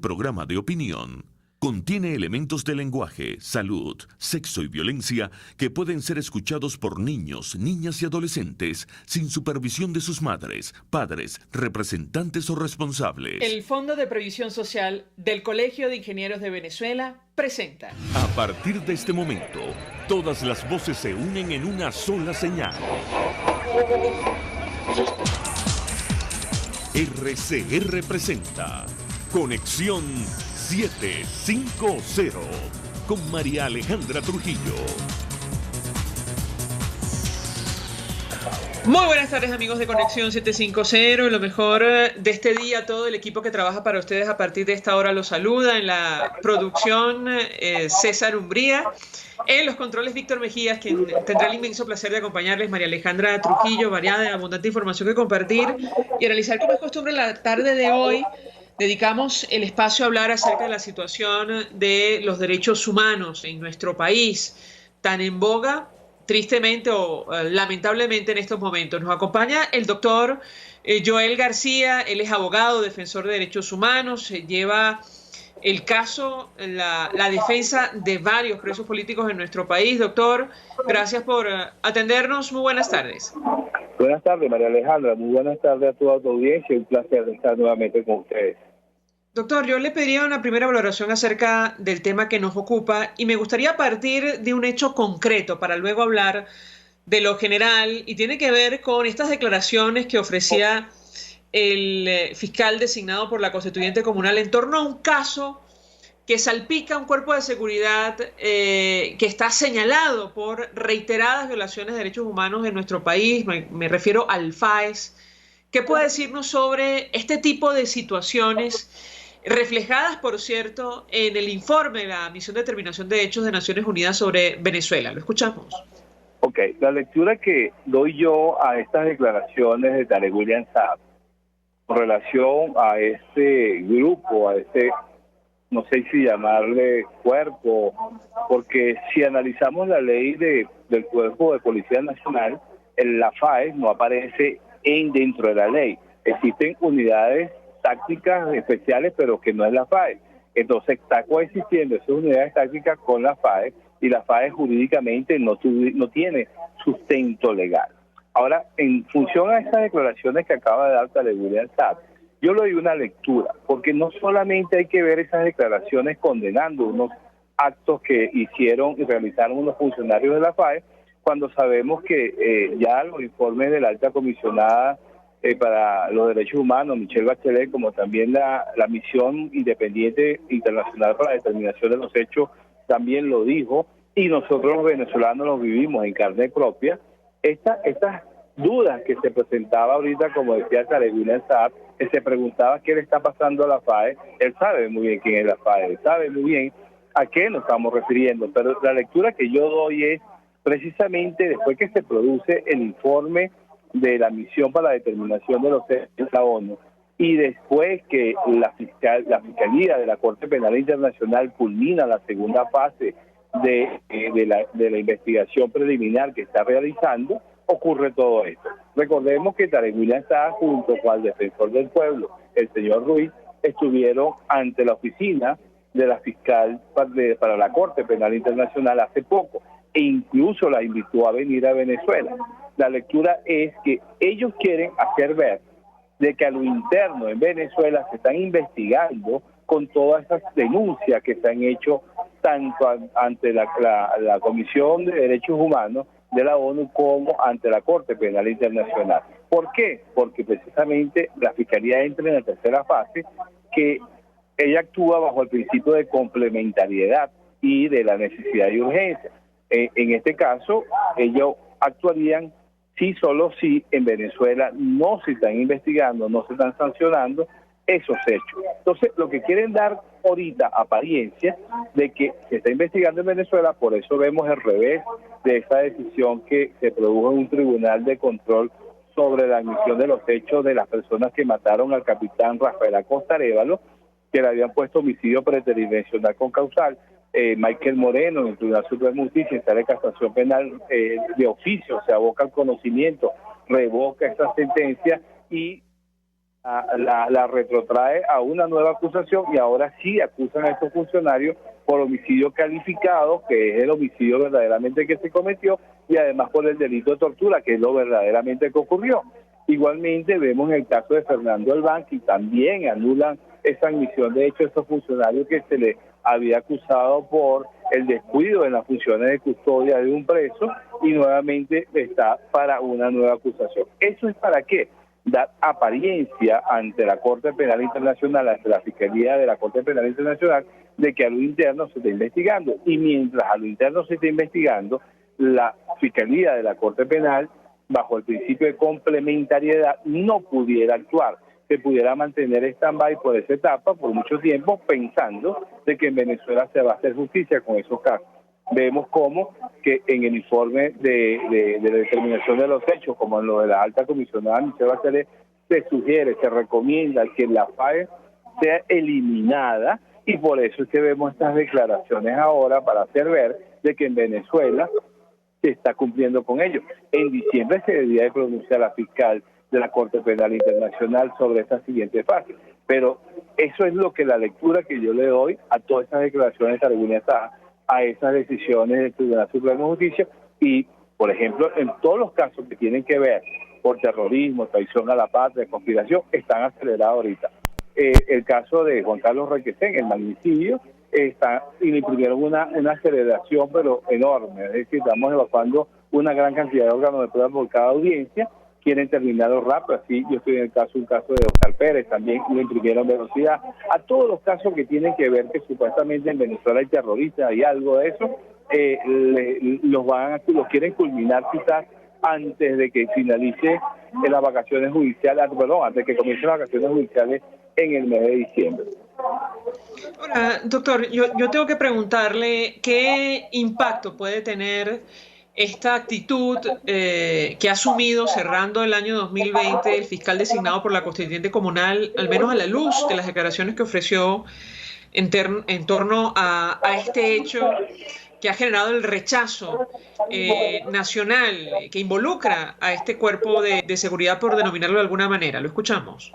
Programa de opinión contiene elementos de lenguaje, salud, sexo y violencia que pueden ser escuchados por niños, niñas y adolescentes sin supervisión de sus madres, padres, representantes o responsables. El Fondo de Previsión Social del Colegio de Ingenieros de Venezuela presenta. A partir de este momento, todas las voces se unen en una sola señal. RCR presenta Conexión 750 con María Alejandra Trujillo. Muy buenas tardes, amigos de Conexión 750. Lo mejor de este día, todo el equipo que trabaja para ustedes a partir de esta hora los saluda. En la producción, César Umbría. En los controles, Víctor Mejías, quien tendrá el inmenso placer de acompañarles, María Alejandra Trujillo. Variada y abundante información que compartir y analizar, como es costumbre, en la tarde de hoy. Dedicamos el espacio a hablar acerca de la situación de los derechos humanos en nuestro país, tan en boga, tristemente o lamentablemente en estos momentos. Nos acompaña el doctor Joel García. Él es abogado, defensor de derechos humanos, lleva el caso, la defensa de varios presos políticos en nuestro país. Doctor, gracias por atendernos. Muy buenas tardes. Buenas tardes, María Alejandra. Muy buenas tardes a toda tu audiencia. Un placer estar nuevamente con ustedes. Doctor, yo le pediría una primera valoración acerca del tema que nos ocupa y me gustaría partir de un hecho concreto para luego hablar de lo general, y tiene que ver con estas declaraciones que ofrecía el fiscal designado por la Constituyente Comunal en torno a un caso que salpica a un cuerpo de seguridad que está señalado por reiteradas violaciones de derechos humanos en nuestro país. Me refiero al FAES. ¿Qué puede decirnos sobre este tipo de situaciones reflejadas, por cierto, en el informe de la Misión de Determinación de Hechos de Naciones Unidas sobre Venezuela? Lo escuchamos. Ok, la lectura que doy yo a estas declaraciones de Tarek William Saab con relación a este grupo, a este, no sé si llamarle cuerpo, porque si analizamos la ley del Cuerpo de Policía Nacional, la FAES no aparece dentro de la ley. Existen unidades tácticas especiales, pero que no es la FAES. Entonces está coexistiendo esas unidades tácticas con la FAES, y la FAES jurídicamente no tiene sustento legal. Ahora, en función a estas declaraciones que acaba de dar Tarek William Saab, yo le doy una lectura, porque no solamente hay que ver esas declaraciones condenando unos actos que hicieron y realizaron unos funcionarios de la FAES, cuando sabemos que ya los informes de la alta comisionada para los derechos humanos, Michelle Bachelet, como también la misión independiente internacional para la determinación de los hechos, también lo dijo, y nosotros los venezolanos los vivimos en carne propia. Estas dudas que se presentaba ahorita, como decía Tarek William Saab, que se preguntaba qué le está pasando a la FAES. Él sabe muy bien quién es la FAES, él sabe muy bien a qué nos estamos refiriendo, pero la lectura que yo doy es precisamente después que se produce el informe de la misión para la determinación de los hechos de la ONU, y después que la Fiscalía de la Corte Penal Internacional culmina la segunda fase de la investigación preliminar que está realizando, ocurre todo esto. Recordemos que Tarek William Saab, junto con el defensor del pueblo, el señor Ruiz, estuvieron ante la oficina de la fiscal para la Corte Penal Internacional hace poco, e incluso la invitó a venir a Venezuela. La lectura es que ellos quieren hacer ver de que a lo interno en Venezuela se están investigando con todas esas denuncias que se han hecho tanto ante la Comisión de Derechos Humanos de la ONU como ante la Corte Penal Internacional. ¿Por qué? Porque precisamente la Fiscalía entra en la tercera fase, que ella actúa bajo el principio de complementariedad y de la necesidad y urgencia. En este caso, ellos actuarían solo si en Venezuela no se están investigando, no se están sancionando esos hechos. Entonces, lo que quieren dar ahorita apariencia de que se está investigando en Venezuela, por eso vemos el revés de esa decisión que se produjo en un tribunal de control sobre la admisión de los hechos de las personas que mataron al capitán Rafael Acosta Arévalo, que le habían puesto homicidio preterdimensional con causal. Michael Moreno, en el Tribunal Supremo de Justicia, en sala de casación penal de oficio, se aboca al conocimiento, revoca esta sentencia y la retrotrae a una nueva acusación y ahora sí acusan a estos funcionarios por homicidio calificado, que es el homicidio verdaderamente que se cometió, y además por el delito de tortura, que es lo verdaderamente que ocurrió. Igualmente vemos en el caso de Fernando Albán, que también anulan esa admisión de hecho a estos funcionarios que se le había acusado por el descuido en las funciones de custodia de un preso, y nuevamente está para una nueva acusación. ¿Eso es para qué? Dar apariencia ante la Corte Penal Internacional, ante la Fiscalía de la Corte Penal Internacional, de que a lo interno se está investigando. Y mientras a lo interno se está investigando, la Fiscalía de la Corte Penal, bajo el principio de complementariedad, no pudiera actuar, se pudiera mantener stand-by por esa etapa por mucho tiempo, pensando de que en Venezuela se va a hacer justicia con esos casos. Vemos cómo que en el informe de la determinación de los hechos, como en lo de la alta comisionada Michelle Bachelet, se sugiere, se recomienda que la FAE sea eliminada, y por eso es que vemos estas declaraciones ahora para hacer ver de que en Venezuela se está cumpliendo con ello. En diciembre se debía de pronunciar la fiscal de la Corte Penal Internacional sobre esta siguiente fase, pero eso es lo que la lectura que yo le doy a todas estas declaraciones argumentadas, a esas decisiones del Tribunal Supremo de Justicia. Y, por ejemplo, en todos los casos que tienen que ver por terrorismo, traición a la patria, conspiración, están acelerados ahorita. El caso de Juan Carlos Requesén, el magnicidio, y le imprimieron una aceleración pero enorme, es decir, estamos evacuando una gran cantidad de órganos de prueba por cada audiencia, quieren terminarlo rápido. Así yo estoy en un caso de Oscar Pérez, también le imprimieron velocidad. A todos los casos que tienen que ver que supuestamente en Venezuela hay terroristas, hay algo de eso, los quieren culminar quizás antes de que finalice las vacaciones judiciales, antes de que comiencen las vacaciones judiciales en el mes de diciembre. Ahora, doctor, yo tengo que preguntarle qué impacto puede tener esta actitud que ha asumido cerrando el año 2020 el fiscal designado por la Constituyente Comunal, al menos a la luz de las declaraciones que ofreció en torno a este hecho que ha generado el rechazo nacional que involucra a este cuerpo de seguridad, por denominarlo de alguna manera. Lo escuchamos.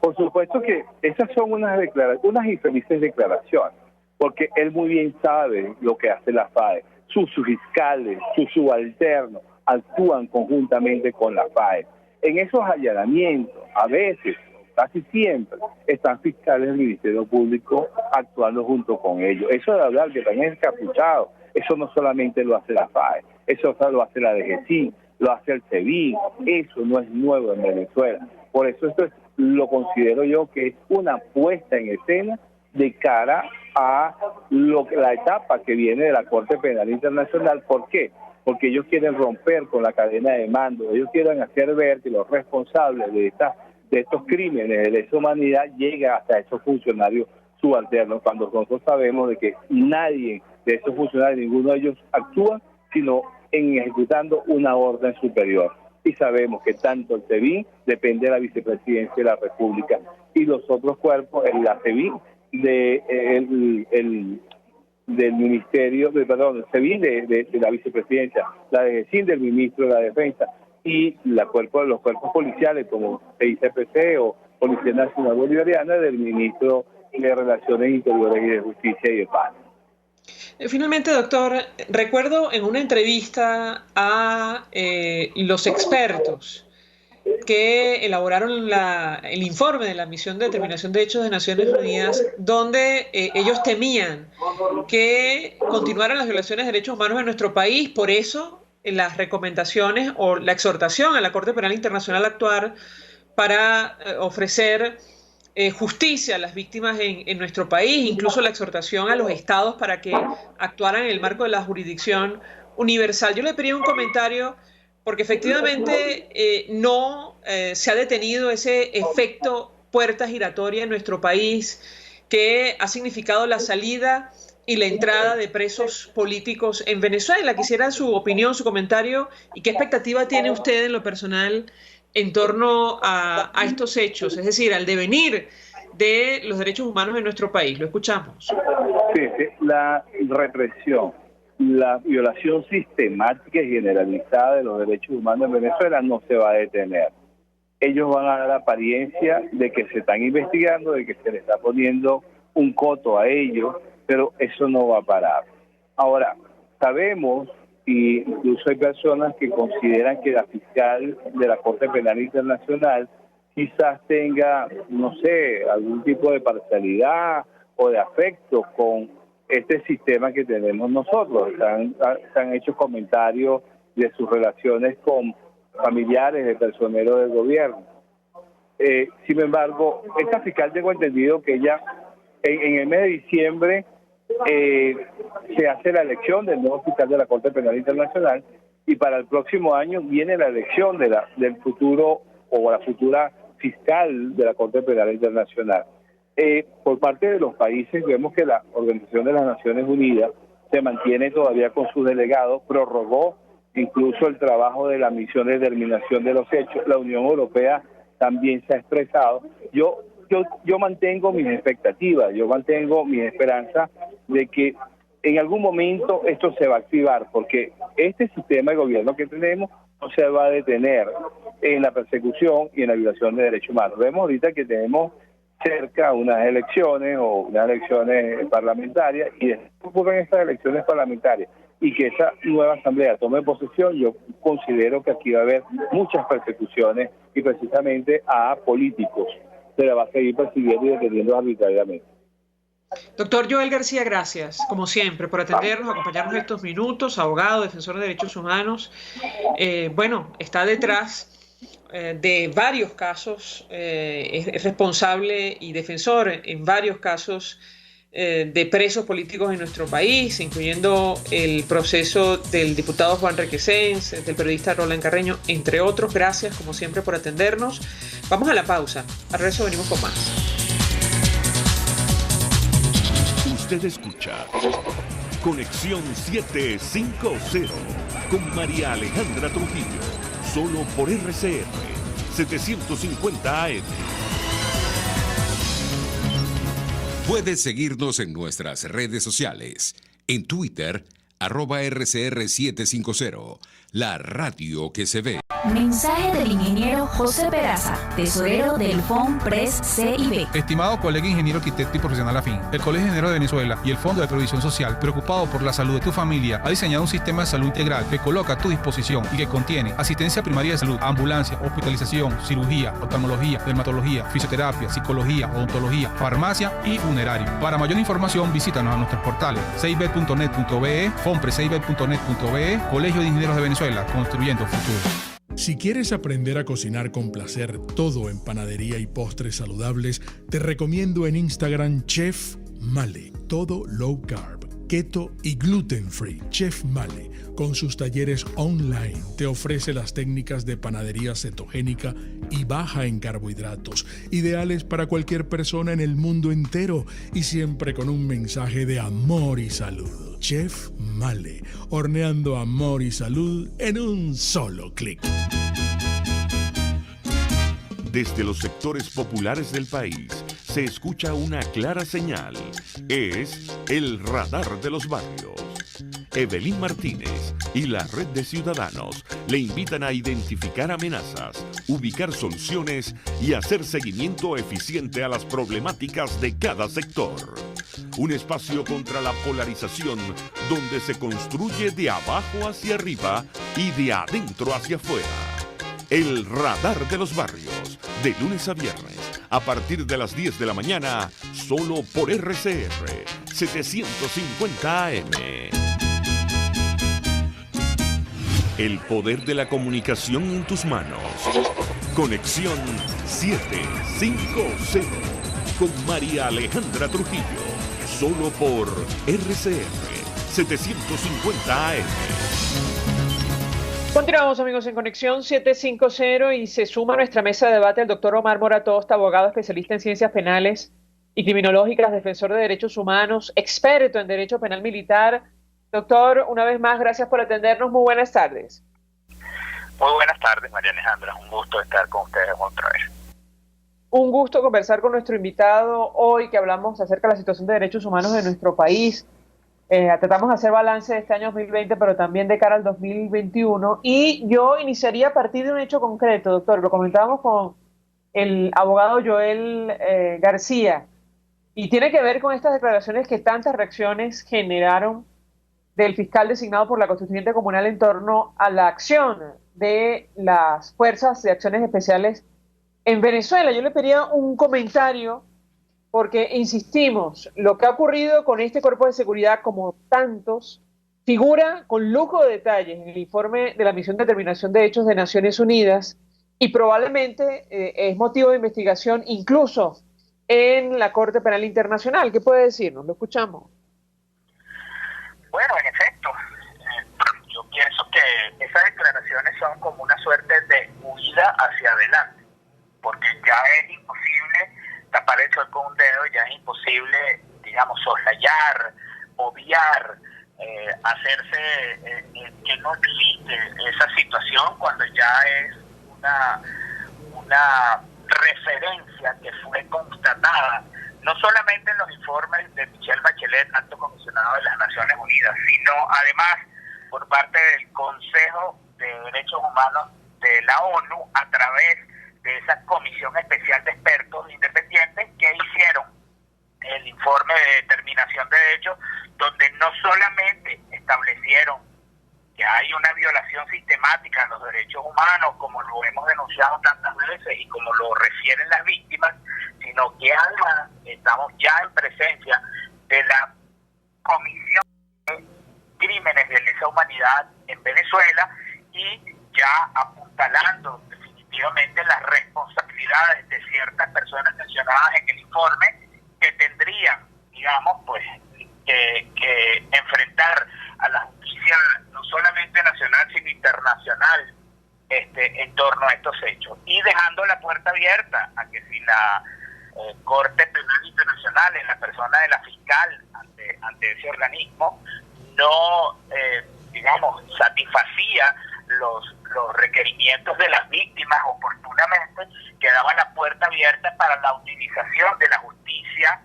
Por supuesto que esas son unas infelices declaraciones, porque él muy bien sabe lo que hace la FAE. Sus fiscales, sus subalternos actúan conjuntamente con la FAE. En esos allanamientos, a veces, casi siempre, están fiscales del Ministerio Público actuando junto con ellos. Eso de hablar que están encapuchados, eso no solamente lo hace la FAE, eso lo hace la DGCIN, lo hace el SEBIN, eso no es nuevo en Venezuela. Por eso esto lo considero yo que es una puesta en escena de cara a la etapa que viene de la Corte Penal Internacional. ¿Por qué? Porque ellos quieren romper con la cadena de mando, ellos quieren hacer ver que los responsables de estos crímenes de lesa humanidad llega hasta esos funcionarios subalternos, cuando nosotros sabemos de que nadie de esos funcionarios, ninguno de ellos actúa, sino en ejecutando una orden superior. Y sabemos que tanto el SEBIN depende de la Vicepresidencia de la República y los otros cuerpos, la SEBIN del Ministerio, el SEBIN de la Vicepresidencia, la DGCIN del Ministro de la Defensa, y los cuerpos policiales como CICPC o Policía Nacional Bolivariana del Ministro de Relaciones Interiores y de Justicia y de Paz. Finalmente, doctor, recuerdo en una entrevista a los expertos que elaboraron el informe de la Misión de Determinación de Hechos de Naciones Unidas, donde ellos temían que continuaran las violaciones de derechos humanos en nuestro país. Por eso, las recomendaciones o la exhortación a la Corte Penal Internacional a actuar para ofrecer justicia a las víctimas en nuestro país, incluso la exhortación a los estados para que actuaran en el marco de la jurisdicción universal. Yo le pediría un comentario porque efectivamente no se ha detenido ese efecto puerta giratoria en nuestro país que ha significado la salida y la entrada de presos políticos en Venezuela. Quisiera su opinión, su comentario y qué expectativa tiene usted en lo personal en torno a estos hechos, es decir, al devenir de los derechos humanos en nuestro país. Lo escuchamos. Sí, la represión, la violación sistemática y generalizada de los derechos humanos en Venezuela no se va a detener. ellos van a dar apariencia de que se están investigando, de que se le está poniendo un coto a ellos, pero eso no va a parar. Ahora, sabemos, y incluso hay personas que consideran que la fiscal de la Corte Penal Internacional quizás tenga, no sé, algún tipo de parcialidad o de afecto con este sistema que tenemos nosotros. Se han hecho comentarios de sus relaciones con familiares de personeros del gobierno. Sin embargo, esta fiscal, tengo entendido que ella en el mes de diciembre se hace la elección del nuevo fiscal de la Corte Penal Internacional, y para el próximo año viene la elección del futuro o la futura fiscal de la Corte Penal Internacional. Por parte de los países vemos que la Organización de las Naciones Unidas se mantiene todavía con sus delegados, prorrogó incluso el trabajo de la misión de determinación de los hechos. La Unión Europea también se ha expresado. Yo mantengo mis expectativas, yo mantengo mis esperanzas de que en algún momento esto se va a activar, porque este sistema de gobierno que tenemos no se va a detener en la persecución y en la violación de derechos humanos. Vemos ahorita que tenemos cerca unas elecciones parlamentarias, y después ocurren estas elecciones parlamentarias y que esa nueva asamblea tome posesión, yo considero que aquí va a haber muchas persecuciones, y precisamente a políticos se la va a seguir persiguiendo y deteniendo arbitrariamente. Doctor Joel García, gracias, como siempre, por atendernos, acompañarnos estos minutos, abogado, defensor de derechos humanos. Está detrás de varios casos, es responsable y defensor en varios casos de presos políticos en nuestro país, incluyendo el proceso del diputado Juan Requesens, del periodista Roland Carreño, entre otros. Gracias, como siempre, por atendernos. Vamos a la pausa. Al regreso venimos con más. Usted escucha Conexión 750 con María Alejandra Trujillo, solo por RCR 750 AM. Puedes seguirnos en nuestras redes sociales. En Twitter, @RCR750, la radio que se ve. Mensaje del ingeniero José Peraza, tesorero del FONPRES CIB. Estimado colega ingeniero arquitecto y profesional afín, el Colegio de Ingenieros de Venezuela y el Fondo de Previsión Social, preocupado por la salud de tu familia, ha diseñado un sistema de salud integral que coloca a tu disposición y que contiene asistencia primaria de salud, ambulancia, hospitalización, cirugía, oftalmología, dermatología, fisioterapia, psicología, odontología, farmacia y funerario. Para mayor información, visítanos a nuestros portales cib.net.be, fonprescib.net.be, Colegio de Ingenieros de Venezuela, construyendo futuro. Si quieres aprender a cocinar con placer todo en panadería y postres saludables, te recomiendo en Instagram Chef Male, todo low carb, keto y gluten free. Chef Male, con sus talleres online, te ofrece las técnicas de panadería cetogénica y baja en carbohidratos, ideales para cualquier persona en el mundo entero, y siempre con un mensaje de amor y salud. Chef Male, horneando amor y salud en un solo clic. Desde los sectores populares del país se escucha una clara señal. Es el radar de los barrios. Evelyn Martínez y la Red de Ciudadanos le invitan a identificar amenazas, ubicar soluciones y hacer seguimiento eficiente a las problemáticas de cada sector. Un espacio contra la polarización donde se construye de abajo hacia arriba y de adentro hacia afuera. El radar de los barrios, de lunes a viernes, a partir de las 10 de la mañana, solo por RCR 750 AM. El poder de la comunicación en tus manos. Conexión 750 con María Alejandra Trujillo, solo por RCR 750 AM. Continuamos, amigos, en Conexión 750, y se suma a nuestra mesa de debate el doctor Omar Mora Tosta, abogado especialista en ciencias penales y criminológicas, defensor de derechos humanos, experto en derecho penal militar. Doctor, una vez más, gracias por atendernos. Muy buenas tardes. Muy buenas tardes, María Alejandra. Un gusto estar con ustedes otra vez. Un gusto conversar con nuestro invitado hoy, que hablamos acerca de la situación de derechos humanos de nuestro país. Tratamos de hacer balance de este año 2020, pero también de cara al 2021. Y yo iniciaría a partir de un hecho concreto, doctor. Lo comentábamos con el abogado Joel García, y tiene que ver con estas declaraciones que tantas reacciones generaron del fiscal designado por la Constituyente Comunal en torno a la acción de las Fuerzas de Acciones Especiales en Venezuela. Yo le pedía un comentario porque, insistimos, lo que ha ocurrido con este cuerpo de seguridad, como tantos, figura con lujo de detalles en el informe de la Misión de Determinación de Hechos de Naciones Unidas y probablemente es motivo de investigación incluso en la Corte Penal Internacional. ¿Qué puede decirnos? Lo escuchamos. Bueno, en efecto, yo pienso que esas declaraciones son como una suerte de huida hacia adelante, porque ya es imposible tapar el sol con un dedo, ya es imposible, digamos, soslayar, obviar, hacerse que no existe esa situación cuando ya es una referencia que fue constatada no solamente en los informes de Michelle Bachelet, alto comisionado de las Naciones Unidas, sino además por parte del Consejo de Derechos Humanos de la ONU a través de esa comisión especial de expertos independientes que hicieron el informe de determinación de hechos, donde no solamente establecieron que hay una violación sistemática de los derechos humanos, como lo hemos denunciado tantas veces y como lo refieren las víctimas, sino que además estamos ya en presencia de la Comisión de Crímenes de Lesa Humanidad en Venezuela y ya apuntalando definitivamente las responsabilidades de ciertas personas mencionadas en el informe que tendrían, digamos, pues que enfrentar a la justicia no solamente nacional sino internacional en torno a estos hechos, y dejando la puerta abierta a que si la Corte Penal Internacional, en la persona de la fiscal ante ese organismo, no digamos satisfacía los requerimientos de las víctimas oportunamente, quedaba la puerta abierta para la utilización de la justicia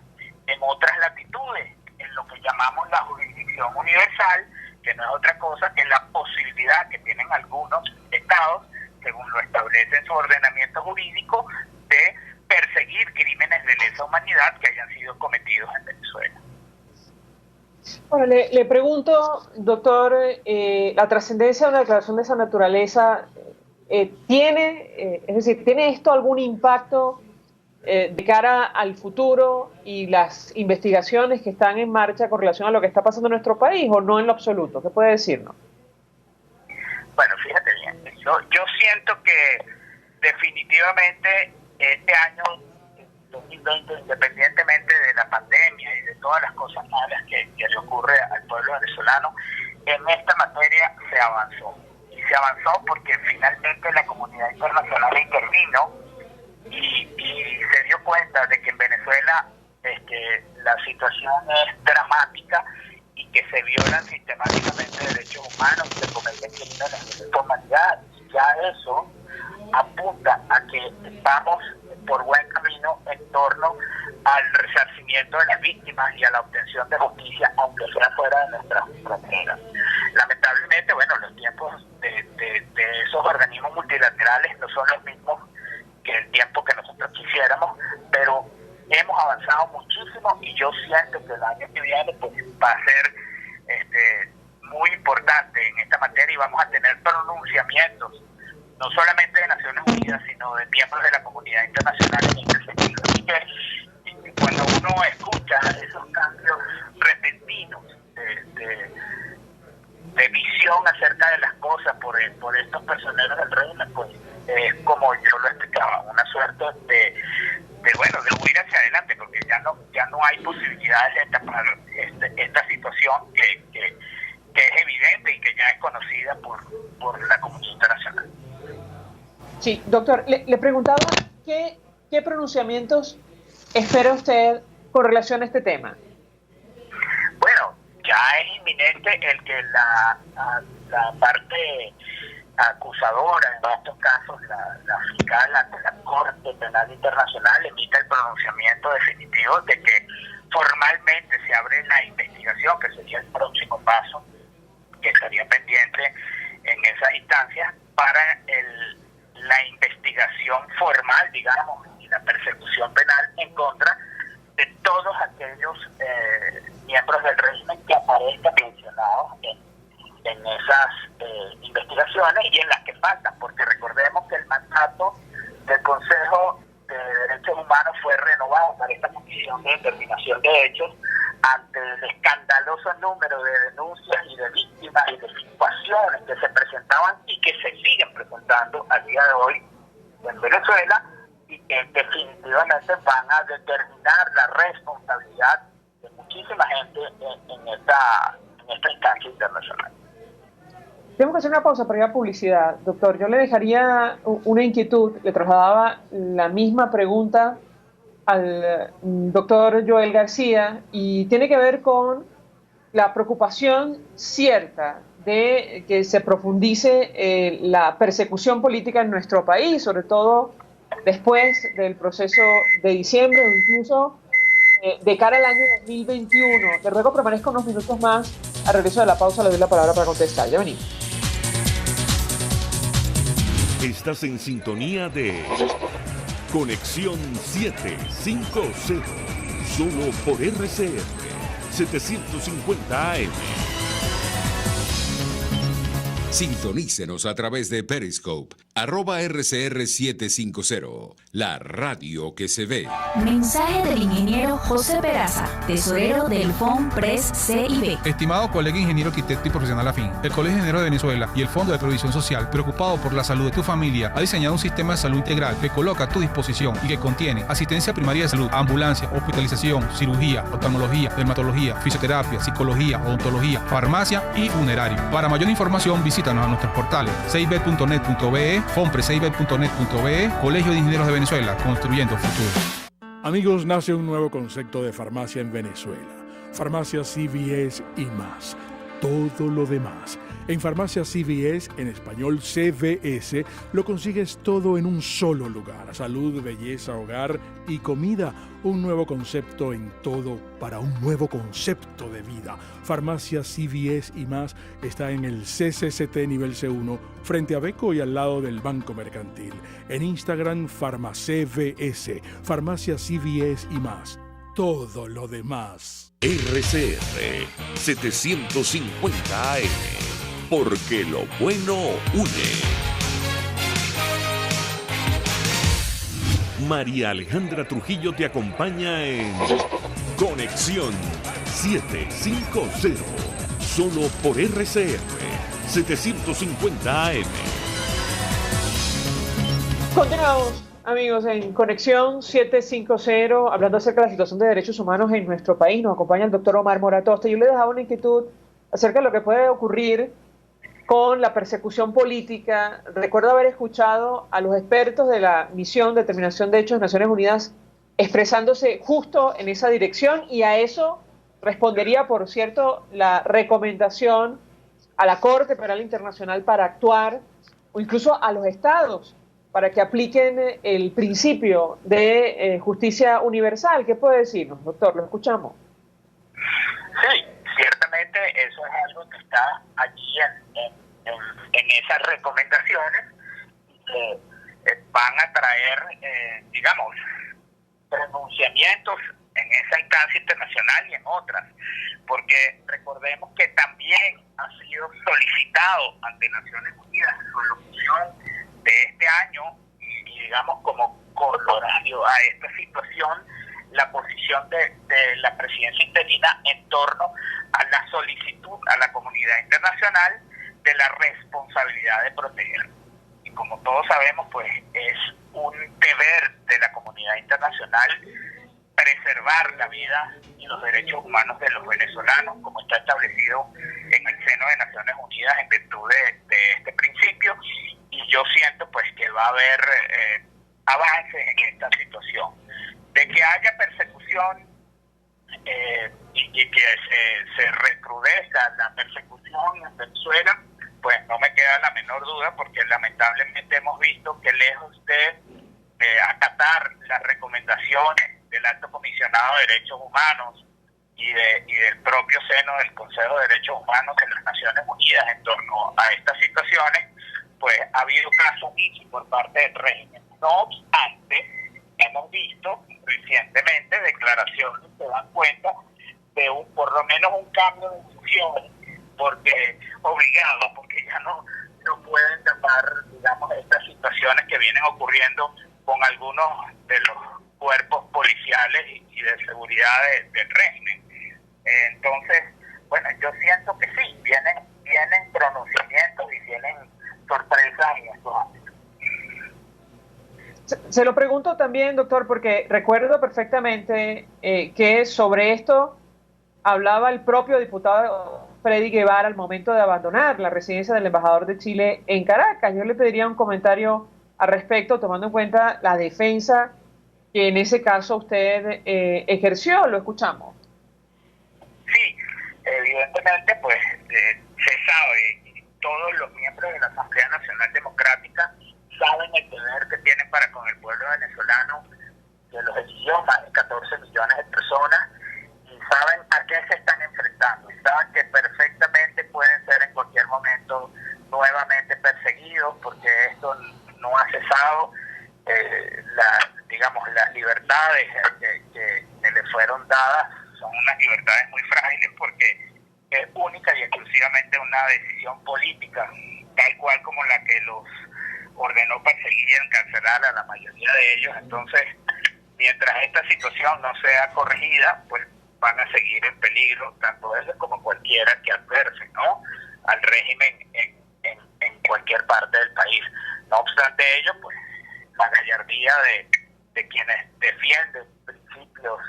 en otras latitudes, en lo que llamamos la jurisdicción universal, que no es otra cosa que la posibilidad que tienen algunos estados, según lo establece en su ordenamiento jurídico, de perseguir crímenes de lesa humanidad que hayan sido cometidos en Venezuela. Bueno, le pregunto, doctor, la trascendencia de una declaración de esa naturaleza, ¿tiene esto algún impacto de cara al futuro y las investigaciones que están en marcha con relación a lo que está pasando en nuestro país, o no en lo absoluto? ¿Qué puede decirnos? Bueno, fíjate bien, yo siento que definitivamente este año 2020, independientemente de la pandemia y de todas las cosas malas que le ocurre al pueblo venezolano, en esta materia se avanzó. Y se avanzó porque finalmente la comunidad internacional intervino y se dio cuenta de que en Venezuela la situación es dramática y que se violan sistemáticamente derechos humanos y se cometen crímenes de lesa humanidad. Ya eso apunta a que estamos por buen camino en torno al resarcimiento de las víctimas y a la obtención de justicia, aunque sea fuera de nuestras fronteras. Lamentablemente, bueno, los tiempos de esos organismos multilaterales no son los mismos que el tiempo que nosotros quisiéramos, pero hemos avanzado muchísimo y yo siento que el año que viene pues va a ser muy importante en esta materia y vamos a tener pronunciamientos no solamente de Naciones Unidas, sino de miembros de la comunidad internacional en este sentido. Así que cuando uno escucha esos cambios repentinos de visión acerca de las cosas por estos personeros del régimen, pues es como yo lo explicaba, una suerte de huir hacia adelante, porque ya no hay posibilidades de tapar esta situación que es evidente y que ya es conocida por la comunidad internacional. Sí, doctor, le preguntaba qué pronunciamientos espera usted con relación a este tema. Bueno, ya es inminente el que la parte acusadora en estos casos, la fiscal ante la Corte Penal Internacional, emita el pronunciamiento definitivo de que formalmente se abre la investigación investigación, que sería el próximo paso que estaría pendiente en esas instancias para la investigación formal, digamos, y la persecución penal en contra de todos aquellos miembros del régimen que aparezcan mencionados en esas investigaciones y en las que faltan, porque recordemos que el mandato del Consejo de Derechos Humanos fue renovado para esta Comisión de Determinación de Hechos ante el escandaloso número de denuncias y de víctimas y de situaciones que se presentaban y que se siguen presentando al día de hoy en Venezuela y que definitivamente van a determinar la responsabilidad de muchísima gente en esta instancia internacional. Tenemos que hacer una pausa para ir a publicidad. Doctor, yo le dejaría una inquietud, le trasladaba la misma pregunta al doctor Joel García y tiene que ver con la preocupación cierta de que se profundice la persecución política en nuestro país, sobre todo después del proceso de diciembre o incluso de cara al año 2021. Le ruego permanezca unos minutos más. Al regreso de la pausa le doy la palabra para contestar. Ya venimos. Estás en sintonía de Conexión 750, solo por RCR 750 AM. Sintonícenos a través de Periscope, @RCR750, la radio que se ve. Mensaje del ingeniero José Peraza, tesorero del FONPRES CIB. Estimado colega ingeniero arquitecto y profesional afín, el Colegio de Ingenieros de Venezuela y el Fondo de Previsión Social, preocupado por la salud de tu familia, ha diseñado un sistema de salud integral que coloca a tu disposición y que contiene asistencia primaria de salud, ambulancia, hospitalización, cirugía, oftalmología, dermatología, fisioterapia, psicología, odontología, farmacia y funerario. Para mayor información, visítanos a nuestros portales cib.net.be, fonprescib.net.be, Colegio de Ingenieros de Venezuela, construyendo futuro. Amigos, nace un nuevo concepto de farmacia en Venezuela. Farmacia CVS y más. Todo lo demás. En Farmacia CVS, en español CVS, lo consigues todo en un solo lugar. Salud, belleza, hogar y comida. Un nuevo concepto en todo para un nuevo concepto de vida. Farmacia CVS y más está en el CCCT nivel C1, frente a Beco y al lado del Banco Mercantil. En Instagram, FarmaCVS. Farmacia CVS y más. Todo lo demás. RCR 750 AM, porque lo bueno une. María Alejandra Trujillo te acompaña en Conexión 750, solo por RCR 750 AM. Continuamos, amigos, en Conexión 750, hablando acerca de la situación de derechos humanos en nuestro país. Nos acompaña el doctor Omar Moratosta. Yo le dejaba una inquietud acerca de lo que puede ocurrir con la persecución política. Recuerdo haber escuchado a los expertos de la Misión de Determinación de Hechos de Naciones Unidas expresándose justo en esa dirección, y a eso respondería, por cierto, la recomendación a la Corte Penal Internacional para actuar, o incluso a los estados, para que apliquen el principio de justicia universal. ¿Qué puede decirnos, doctor? Lo escuchamos. Sí, ciertamente eso es algo que está allí en esas recomendaciones que van a traer, digamos, pronunciamientos en esa instancia internacional y en otras, porque recordemos que también ha sido solicitado ante Naciones Unidas en resolución de este año y digamos como corolario a esta situación, la posición de la presidencia interina en torno a la solicitud a la comunidad internacional de la responsabilidad de proteger. Y como todos sabemos, pues es un deber de la comunidad internacional preservar la vida y los derechos humanos de los venezolanos, como está establecido en el seno de Naciones Unidas en virtud de este principio. Y yo siento pues que va a haber avances en esta situación. De que haya persecución y que se recrudezca la persecución en Venezuela, pues no me queda la menor duda, porque lamentablemente hemos visto que lejos de acatar las recomendaciones del Alto Comisionado de Derechos Humanos y del propio seno del Consejo de Derechos Humanos de las Naciones Unidas en torno a estas situaciones, pues ha habido casos omisos por parte del régimen. No obstante, hemos visto recientemente declaraciones que dan cuenta de por lo menos un cambio de visión, porque ya no pueden tapar, digamos, estas situaciones que vienen ocurriendo con algunos de los cuerpos policiales y de seguridad del régimen. Entonces, bueno, yo siento que sí, vienen pronunciamientos y vienen sorpresas en estos ámbitos. Se lo pregunto también, doctor, porque recuerdo perfectamente que sobre esto hablaba el propio diputado Freddy Guevara al momento de abandonar la residencia del embajador de Chile en Caracas. Yo le pediría un comentario al respecto, tomando en cuenta la defensa que en ese caso usted ejerció. Lo escuchamos. Sí, evidentemente, pues se sabe, y todos los miembros de la Asamblea Nacional Democrática saben el deber que tienen para con el pueblo venezolano, que los eligió más de 14 millones de personas, y saben a qué se están enfrentando, y saben que perfectamente pueden ser en cualquier momento nuevamente perseguidos, porque esto no ha cesado. Las libertades que le fueron dadas son unas libertades muy frágiles, porque es única y exclusivamente una decisión política, tal cual como la que los ordenó perseguir y encarcelar a la mayoría de ellos. Entonces, mientras esta situación no sea corregida, pues van a seguir en peligro, tanto ellos como cualquiera que adverse, ¿no?, al régimen en cualquier parte del país. No obstante ello, pues la gallardía de quienes defienden principios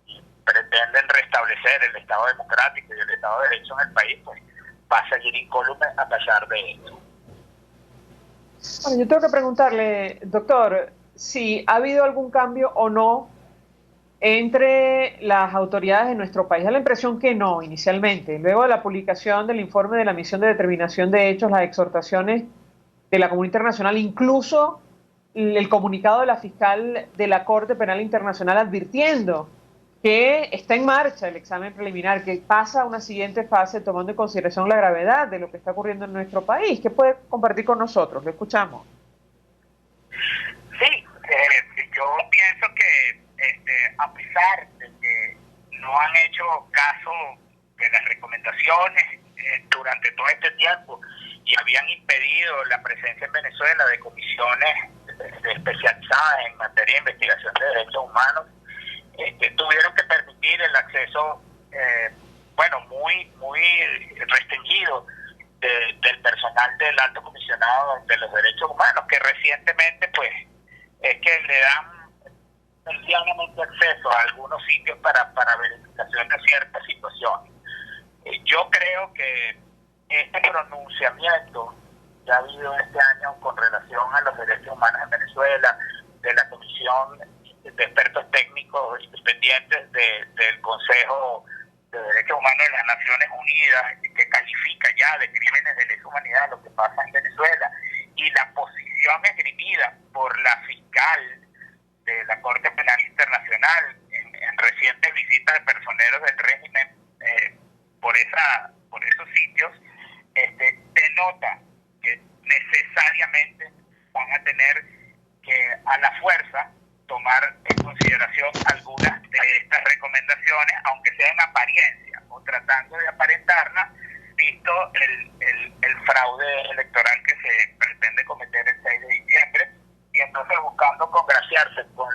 y pretenden restablecer el Estado democrático y el Estado de Derecho en el país, pues va a seguir incólume a pesar de eso. Bueno, yo tengo que preguntarle, doctor, si ha habido algún cambio o no entre las autoridades de nuestro país. Da la impresión que no, inicialmente. Luego de la publicación del informe de la Misión de Determinación de Hechos, las exhortaciones de la comunidad internacional, incluso el comunicado de la fiscal de la Corte Penal Internacional advirtiendo que está en marcha el examen preliminar, que pasa a una siguiente fase tomando en consideración la gravedad de lo que está ocurriendo en nuestro país. ¿Qué puede compartir con nosotros? Lo escuchamos. Sí, yo pienso que a pesar de que no han hecho caso de las recomendaciones durante todo este tiempo y habían impedido la presencia en Venezuela de comisiones especializadas en materia de investigación de derechos humanos, tuvieron que permitir el acceso muy restringido del personal del Alto Comisionado de los Derechos Humanos, que recientemente pues es que le dan medianamente acceso a algunos sitios para verificación de ciertas situaciones. Yo creo que este pronunciamiento que ha habido este año con relación a los derechos humanos en Venezuela, de la Comisión de Expertos Técnicos Independientes del Consejo de Derechos Humanos de las Naciones Unidas, que califica ya de crímenes de lesa humanidad lo que pasa en Venezuela, y la posición esgrimida por la fiscal de la Corte Penal Internacional en recientes visitas de personeros del régimen por esos sitios, denota que necesariamente van a tener que a la fuerza tomar en consideración algunas de estas recomendaciones, aunque sea en apariencia o tratando de aparentarlas, visto el fraude electoral que se pretende cometer el 6 de diciembre, y entonces buscando congraciarse con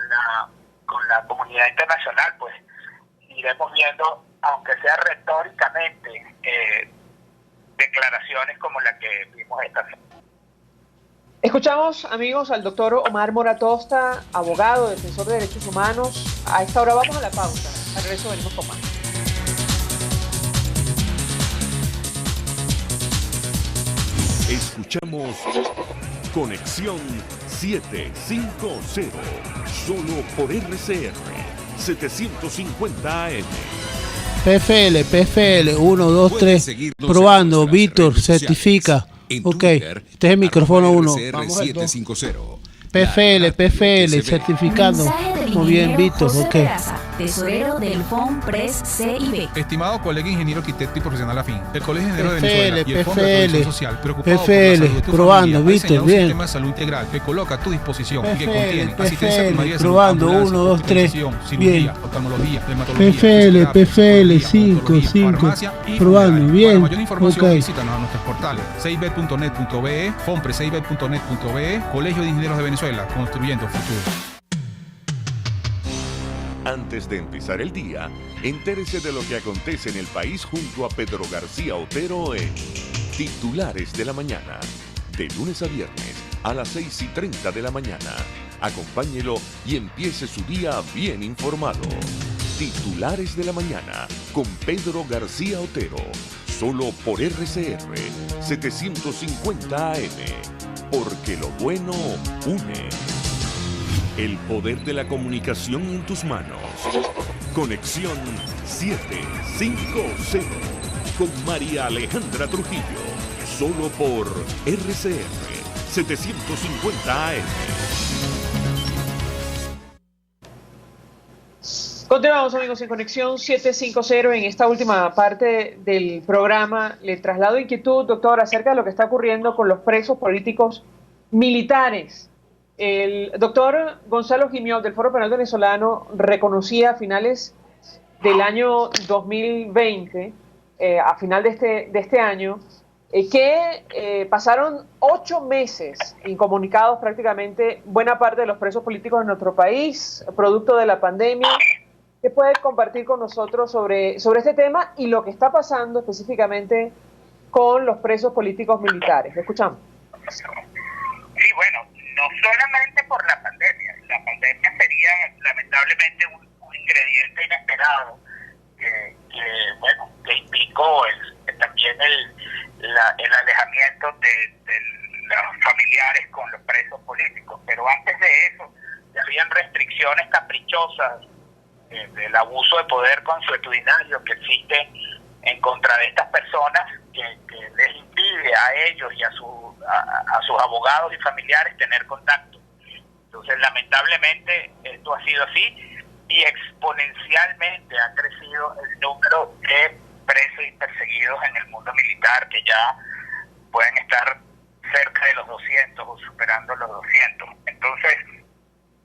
la comunidad internacional, pues iremos viendo, aunque sea retóricamente, declaraciones como la que vimos esta semana. Escuchamos, amigos, al doctor Omar Moratosta, abogado, defensor de derechos humanos. A esta hora vamos a la pausa. Al regreso venimos con más. Escuchamos Conexión 750, solo por RCR 750 AM. PFL, 1, 2, 3, probando, Víctor, certifica. Ok, este es el micrófono 1. PFL, certificando. Muy bien, Víctor, ok. tesorero del FOMPRES CIB. Estimado colega ingeniero arquitecto y profesional afín, el Colegio de Ingenieros de Venezuela y el Fondo de PFL, Previsión Social, preocupado por la PFL, salud de tu probando, familia, ha Víctor, diseñado un bien. sistema de salud integral que coloca a tu disposición y que contiene PFL, asistencia primaria de salud, probando, ambulancia, 1, 2, 3, hospitalización, cirugía, bien. oftalmología, dermatología, PFL, fisioterapia, PFL, psicología, 5, odontología, 5, farmacia y probando, funerarias. bien. Para mayor información, Ok. visítanos a nuestros portales cib.net.be, fomprescib.net.be, Colegio de Ingenieros de Venezuela, construyendo futuro. Antes de empezar el día, entérese de lo que acontece en el país junto a Pedro García Otero en Titulares de la Mañana. De lunes a viernes a las 6:30 de la mañana. Acompáñelo y empiece su día bien informado. Titulares de la Mañana con Pedro García Otero. Solo por RCR 750 AM. Porque lo bueno une. El poder de la comunicación en tus manos. Conexión 750 con María Alejandra Trujillo. Solo por RCR 750 AM. Continuamos, amigos, en Conexión 750. En esta última parte del programa le traslado inquietud, doctor, acerca de lo que está ocurriendo con los presos políticos militares. El doctor Gonzalo Gimió del Foro Penal Venezolano reconocía a finales del año 2020, a final de este año, que pasaron 8 meses incomunicados prácticamente buena parte de los presos políticos de nuestro país, producto de la pandemia. ¿Qué puede compartir con nosotros sobre este tema y lo que está pasando específicamente con los presos políticos militares? ¿Le escuchamos? Sí, bueno, no solamente por la pandemia. La pandemia sería lamentablemente un ingrediente inesperado que implicó también el alejamiento de los familiares con los presos políticos. Pero antes de eso, habían restricciones caprichosas del abuso de poder consuetudinario que existe en contra de estas personas, que les impide a ellos y a sus abogados y familiares tener contacto. Entonces, lamentablemente, esto ha sido así y exponencialmente ha crecido el número de presos y perseguidos en el mundo militar, que ya pueden estar cerca de los 200 o superando los 200. Entonces,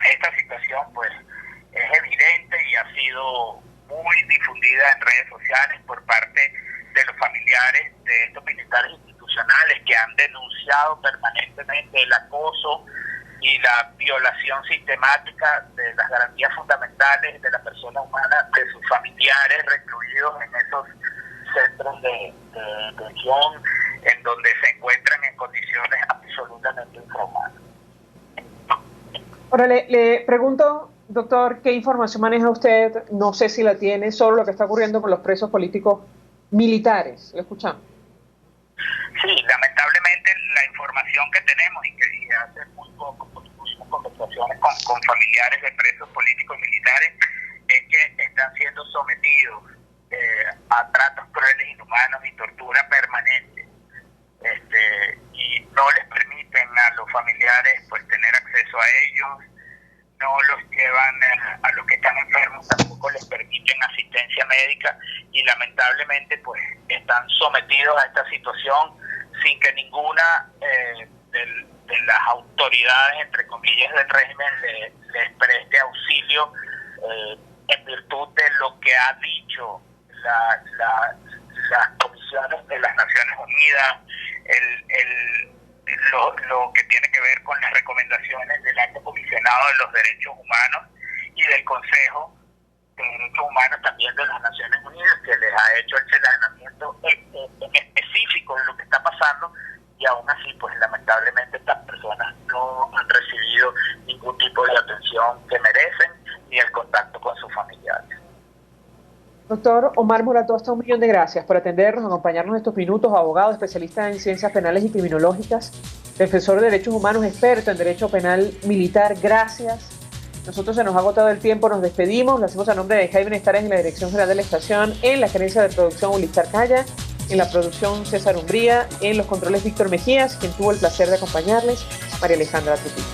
esta situación pues es evidente y ha sido muy difundida en redes sociales por parte de los familiares de estos militares institucionales que han denunciado permanentemente el acoso y la violación sistemática de las garantías fundamentales de la persona humana de sus familiares recluidos en esos centros de detención en donde se encuentran en condiciones absolutamente inhumanas. Ahora le pregunto, doctor, ¿qué información maneja usted? No sé si la tiene, sobre lo que está ocurriendo con los presos políticos militares. ¿Lo escuchamos? Sí, lamentablemente la información que tenemos y que hace muy poco tuvimos conversaciones con familiares de presos políticos militares es que están siendo sometidos a tratos crueles, inhumanos y tortura permanente, y no les permiten a los familiares pues tener acceso a ellos, no los llevan a los que están enfermos, tampoco les permiten asistencia médica y lamentablemente pues están sometidos a esta situación sin que ninguna de las autoridades, entre comillas, del régimen les preste auxilio en virtud de lo que ha dicho las comisiones de las Naciones Unidas, lo que tiene que ver con las recomendaciones del Alto Comisionado de los Derechos Humanos y del Consejo de Derechos Humanos también de las Naciones Unidas, que les ha hecho el señalamiento en específico de lo que está pasando, y aún así pues lamentablemente estas personas no han recibido ningún tipo de atención que merecen ni el contacto con sus familiares. Doctor Omar Moratosta, 1.000.000 de gracias por atendernos, acompañarnos estos minutos, abogado, especialista en ciencias penales y criminológicas, defensor de derechos humanos, experto en derecho penal militar. Gracias. Nosotros se nos ha agotado el tiempo, nos despedimos, lo hacemos a nombre de Jaime Nestares en la Dirección General de la Estación, en la gerencia de producción Ulichar Calla, en la producción César Umbría, en los controles Víctor Mejías, quien tuvo el placer de acompañarles, María Alejandra Trujillo.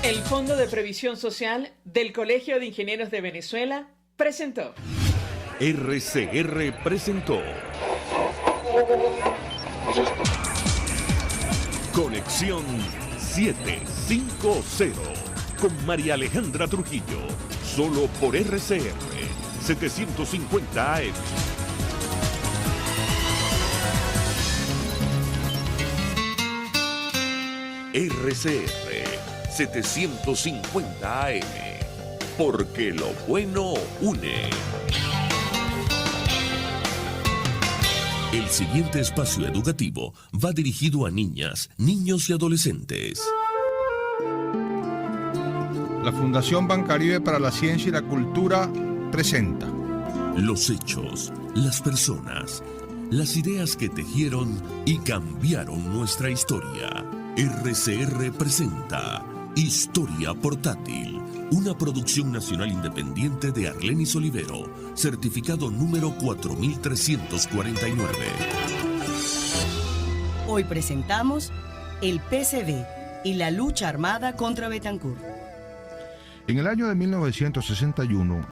El Fondo de Previsión Social del Colegio de Ingenieros de Venezuela presentó. RCR presentó Conexión 750 con María Alejandra Trujillo, solo por RCR 750 AM. RCR 750 AM, porque lo bueno une. El siguiente espacio educativo va dirigido a niñas, niños y adolescentes. La Fundación Bancaribe para la Ciencia y la Cultura presenta los hechos, las personas, las ideas que tejieron y cambiaron nuestra historia. RCR presenta Historia Portátil, una producción nacional independiente de Arlenis Olivero, certificado número 4349. Hoy presentamos el PCB y la lucha armada contra Betancur. En el año de 1961,